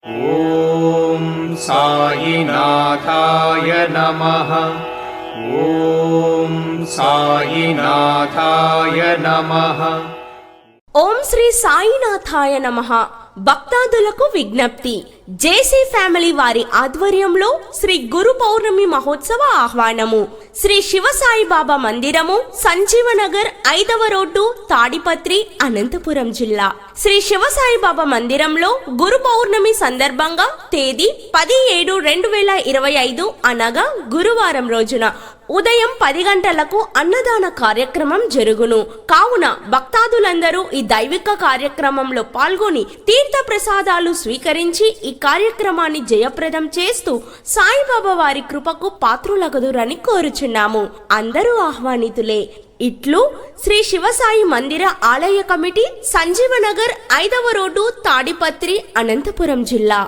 ఓం సాయినాథాయ నమః. ఓం సాయినాథాయ నమః. ఓం శ్రీ సాయినాథాయ నమః. భక్తాదులకు విజ్ఞప్తి. జేసీ ఫ్యామిలీ వారి ఆధ్వర్యంలో శ్రీ గురు పౌర్ణమి మహోత్సవ ఆహ్వానము. శ్రీ శివసాయి బాబా మందిరము, సంజీవనగర్, 5వ రోడ్డు, తాడిపత్రి, అనంతపురం జిల్లా. శ్రీ శివసాయి బాబా మందిరంలో గురు పౌర్ణమి సందర్భంగా తేదీ 10/7/2025 అనగా గురువారం రోజున ఉదయం 10 గంటలకు అన్నదాన కార్యక్రమం జరుగును. కావున భక్తాదులందరూ ఈ దైవిక కార్యక్రమంలో పాల్గొని తీర్థ ప్రసాదాలు స్వీకరించి ఈ కార్యక్రమాన్ని జయప్రదం చేస్తూ సాయిబాబా వారి కృపకు పాత్రులగుదురని కోరుచున్నాము. అందరూ ఆహ్వానితులే. ఇట్లు శ్రీ శివసాయి మందిర ఆలయ కమిటీ, సంజీవనగర్, 5వ రోడ్డు, తాడిపత్రి, అనంతపురం జిల్లా.